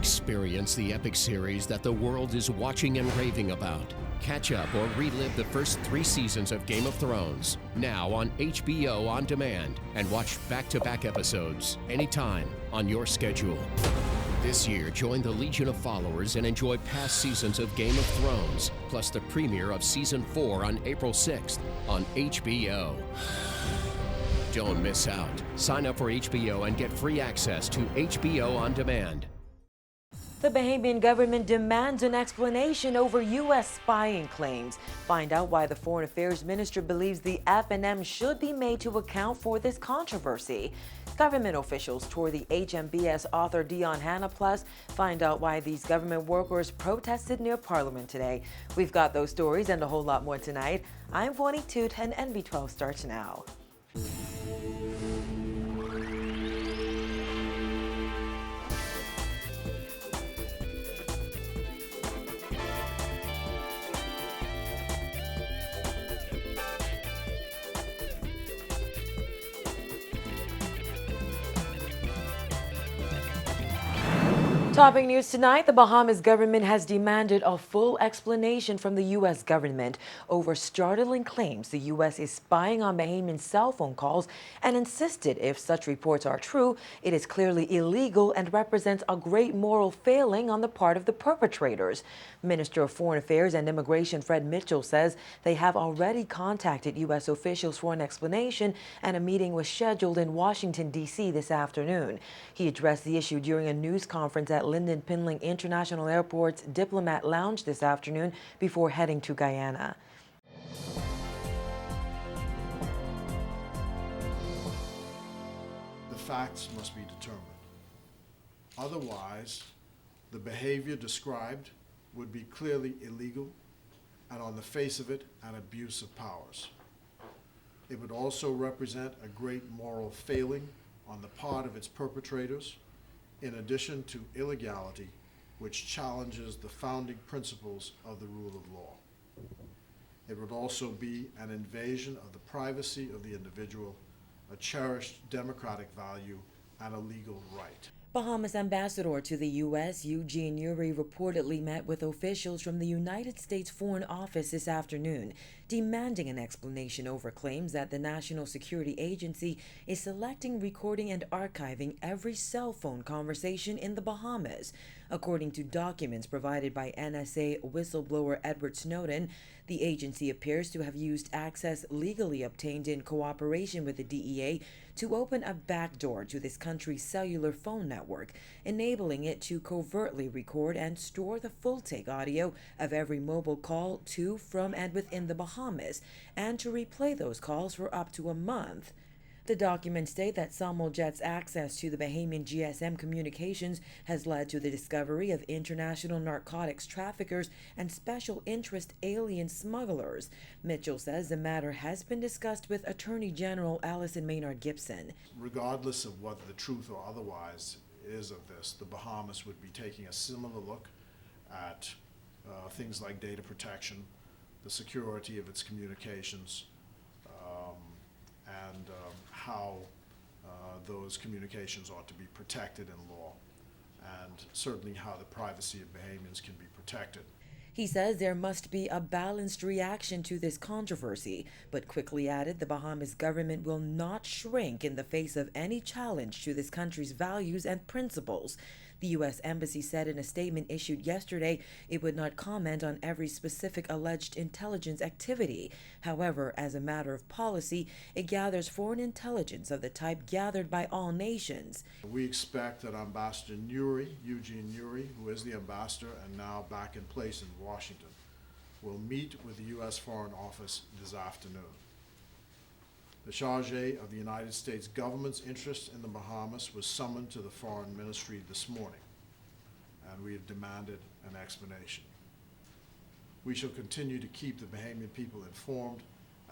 Experience the epic series that the world is watching and raving about. Catch up or relive the first 3 seasons of Game of Thrones, now on HBO On Demand, and watch back-to-back episodes anytime on your schedule. This year, join the Legion of Followers and enjoy past seasons of Game of Thrones, plus the premiere of Season 4 on April 6th on HBO. Don't miss out. Sign up for HBO and get free access to HBO On Demand. The Bahamian government demands an explanation over U.S. spying claims. Find out why the Foreign Affairs Minister believes the F&M should be made to account for this controversy. Government officials tour the HMBS Arthur Dion Hanna Plus. Find out why these government workers protested near Parliament today. We've got those stories and a whole lot more tonight. I'm Bonnie Toot, and NB12 starts now. Topping news tonight, the Bahamas government has demanded a full explanation from the U.S. government over startling claims the U.S. is spying on Bahamian cell phone calls and insisted if such reports are true, it is clearly illegal and represents a great moral failing on the part of the perpetrators. Minister of Foreign Affairs and Immigration Fred Mitchell says they have already contacted U.S. officials for an explanation, and a meeting was scheduled in Washington, D.C. this afternoon. He addressed the issue during a news conference at Lynden Pinling International Airport's Diplomat Lounge this afternoon before heading to Guyana. The facts must be determined. Otherwise, the behavior described would be clearly illegal and, on the face of it, an abuse of powers. It would also represent a great moral failing on the part of its perpetrators, in addition to illegality, which challenges the founding principles of the rule of law. It would also be an invasion of the privacy of the individual, a cherished democratic value, and a legal right. Bahamas ambassador to the U.S., Eugene Uri, reportedly met with officials from the United States Foreign Office this afternoon, demanding an explanation over claims that the National Security Agency is selecting, recording, and archiving every cell phone conversation in the Bahamas. According to documents provided by NSA whistleblower Edward Snowden, the agency appears to have used access legally obtained in cooperation with the DEA to open a backdoor to this country's cellular phone network, enabling it to covertly record and store the full-take audio of every mobile call to, from, and within the Bahamas, and to replay those calls for up to a month. The documents state that Somoljet's access to the Bahamian GSM communications has led to the discovery of international narcotics traffickers and special interest alien smugglers. Mitchell says the matter has been discussed with Attorney General Alison Maynard Gibson. Regardless of what the truth or otherwise is of this, the Bahamas would be taking a similar look at things like data protection, the security of its communications, and how those communications ought to be protected in law, and certainly how the privacy of Bahamians can be protected. He says there must be a balanced reaction to this controversy, but quickly added the Bahamas government will not shrink in the face of any challenge to this country's values and principles. The U.S. Embassy said in a statement issued yesterday it would not comment on every specific alleged intelligence activity. However, as a matter of policy, it gathers foreign intelligence of the type gathered by all nations. We expect that Ambassador Nuri, Eugene Nuri, who is the ambassador and now back in place in Washington, will meet with the U.S. Foreign Office this afternoon. The charge of the United States government's interest in the Bahamas was summoned to the Foreign Ministry this morning, and we have demanded an explanation. We shall continue to keep the Bahamian people informed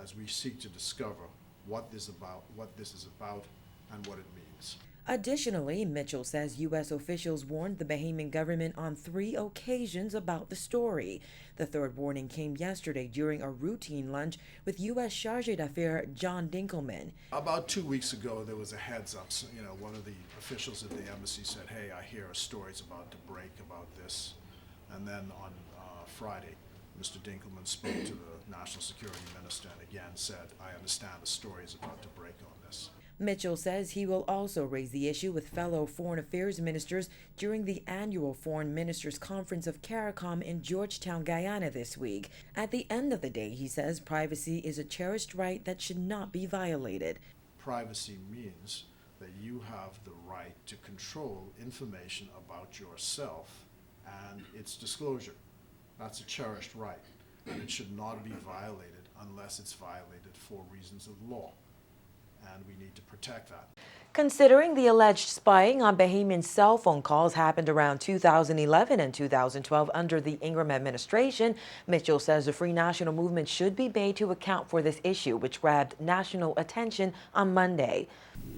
as we seek to discover what this is about and what it means. Additionally, Mitchell says U.S. officials warned the Bahamian government on 3 occasions about the story. The third warning came yesterday during a routine lunch with U.S. Chargé d'Affaires John Dinkelman. About 2 weeks ago, there was a heads up. So, one of the officials at the embassy said, "Hey, I hear a story's about to break about this." And then on Friday, Mr. Dinkelman spoke to the National Security Minister and again said, "I understand a story is about to break on this." Mitchell says he will also raise the issue with fellow foreign affairs ministers during the annual Foreign Ministers Conference of CARICOM in Georgetown, Guyana this week. At the end of the day, he says privacy is a cherished right that should not be violated. Privacy means that you have the right to control information about yourself and its disclosure. That's a cherished right, and it should not be violated unless it's violated for reasons of law. And we need to protect that. Considering the alleged spying on Bahamian cell phone calls happened around 2011 and 2012 under the Ingram administration, Mitchell says the Free National Movement should be made to account for this issue, which grabbed national attention on Monday.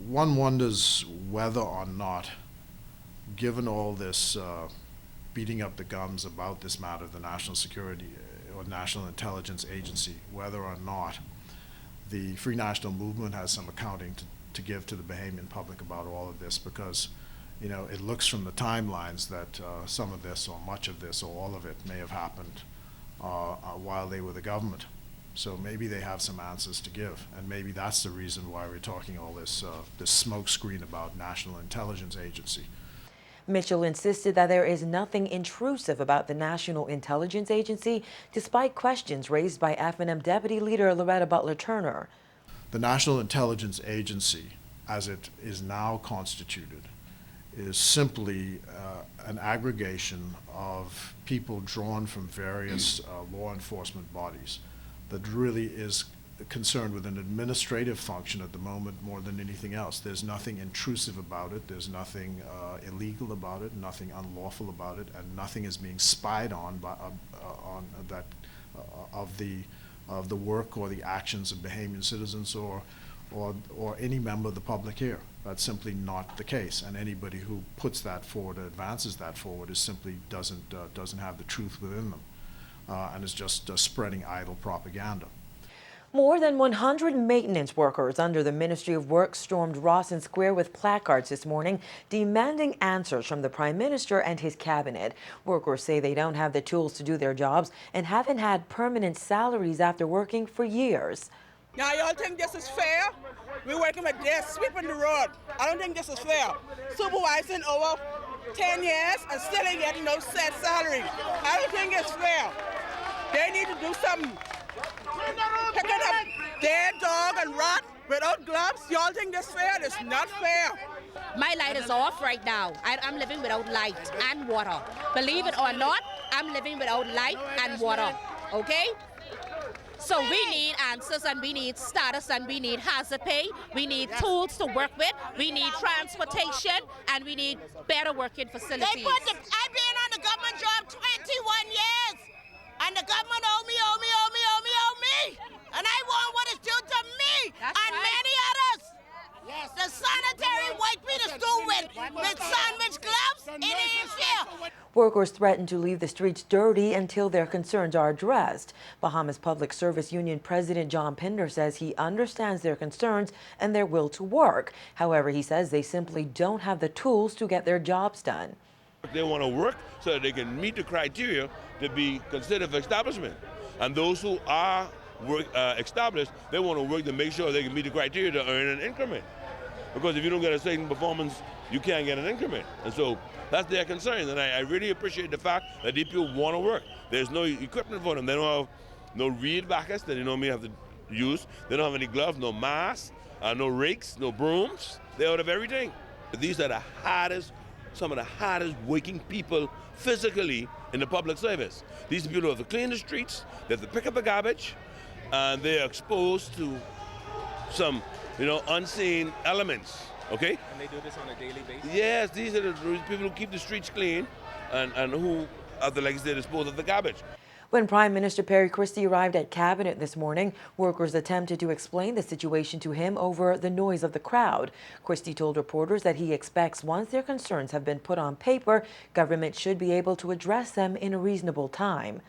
One wonders whether or not, given all this beating up the gums about this matter, the National Security or National Intelligence Agency, whether or not the Free National Movement has some accounting to give to the Bahamian public about all of this, because it looks from the timelines that some of this or much of this or all of it may have happened while they were the government. So maybe they have some answers to give, and maybe that's the reason why we're talking all this smoke screen about National Intelligence Agency. Mitchell insisted that there is nothing intrusive about the National Intelligence Agency, despite questions raised by F&M Deputy Leader Loretta Butler Turner. The National Intelligence Agency, as it is now constituted, is simply an aggregation of people drawn from various law enforcement bodies that really is concerned with an administrative function at the moment more than anything else. There's nothing intrusive about it, there's nothing illegal about it, nothing unlawful about it, and nothing is being spied on by of the work or the actions of Bahamian citizens or any member of the public here. That's simply not the case, and anybody who puts that forward, advances that forward, is simply doesn't have the truth within them, and is just spreading idle propaganda. More than 100 maintenance workers under the Ministry of Work stormed Rawson Square with placards this morning demanding answers from the Prime Minister and his cabinet. Workers say they don't have the tools to do their jobs and haven't had permanent salaries after working for years. Now, y'all think this is fair? We're working with this, sweeping the road. I don't think this is fair. Supervising over 10 years and still ain't getting no set salary. I don't think it's fair. They need to do something. Picking up dead dog and rat without gloves, y'all think this fair? It's not fair. My light is off right now. I'm living without light and water. Believe it or not, I'm living without light and water, okay? So we need answers, and we need status, and we need hazard pay. We need tools to work with. We need transportation, and we need better working facilities. I've been on the government job 21 years. And the government owe me. And I want what is due to me. That's and right. Many others. Yes. The sanitary white Peter stool with sandwich gloves, it ain't fair. Workers threatened to leave the streets dirty until their concerns are addressed. Bahamas Public Service Union President John Pinder says he understands their concerns and their will to work. However, he says they simply don't have the tools to get their jobs done. They want to work so that they can meet the criteria to be considered for establishment. And those who are established, they want to work to make sure they can meet the criteria to earn an increment. Because if you don't get a certain performance, you can't get an increment. And so that's their concern. And I really appreciate the fact that these people want to work. There's no equipment for them. They don't have no reed backers that they normally have to use. They don't have any gloves, no masks, no rakes, no brooms. They're out of everything. These are the hardest, some of the hardest working people physically in the public service. These people have to clean the streets, they have to pick up the garbage, and they're exposed to some, unseen elements, okay? And they do this on a daily basis? Yes, these are the people who keep the streets clean and who have the legs to dispose of the garbage. When Prime Minister Perry Christie arrived at Cabinet this morning, workers attempted to explain the situation to him over the noise of the crowd. Christie told reporters that he expects once their concerns have been put on paper, government should be able to address them in a reasonable time.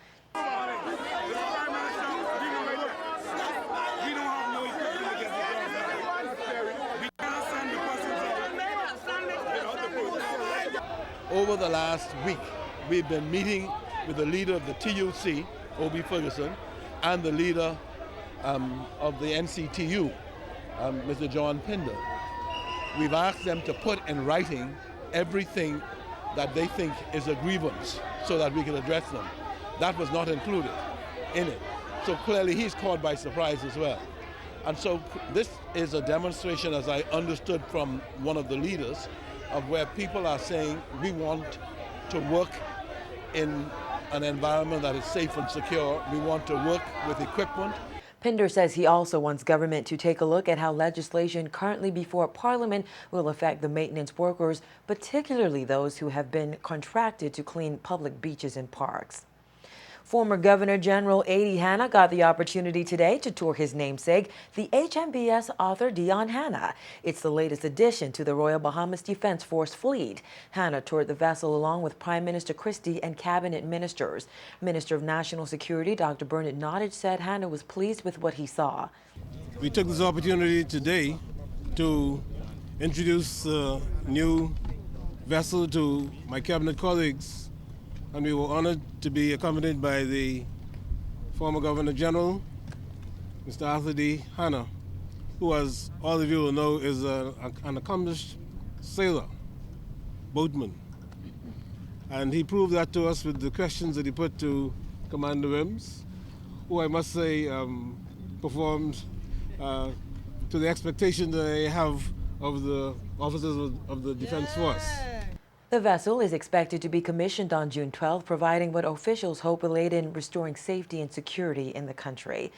Over the last week, we've been meeting with the leader of the TUC, O.B. Ferguson, and the leader of the NCTU, Mr. John Pinder. We've asked them to put in writing everything that they think is a grievance so that we can address them. That was not included in it. So clearly he's caught by surprise as well. And so this is a demonstration, as I understood from one of the leaders, of where people are saying we want to work in an environment that is safe and secure. We want to work with equipment. Pinder says he also wants government to take a look at how legislation currently before Parliament will affect the maintenance workers, particularly those who have been contracted to clean public beaches and parks. Former Governor General A.D. Hanna got the opportunity today to tour his namesake, the HMBS Arthur Dion Hanna. It's the latest addition to the Royal Bahamas Defense Force fleet. Hanna toured the vessel along with Prime Minister Christie and cabinet ministers. Minister of National Security Dr. Bernard Nottage said Hanna was pleased with what he saw. We took this opportunity today to introduce a new vessel to my cabinet colleagues, and we were honored to be accompanied by the former Governor General, Mr. Arthur D. Hanna, who, as all of you will know, is an accomplished sailor, boatman. And he proved that to us with the questions that he put to Commander Wims, who I must say performed to the expectation that I have of the officers of the Defense Force. The vessel is expected to be commissioned on June 12, providing what officials hope will aid in restoring safety and security in the country.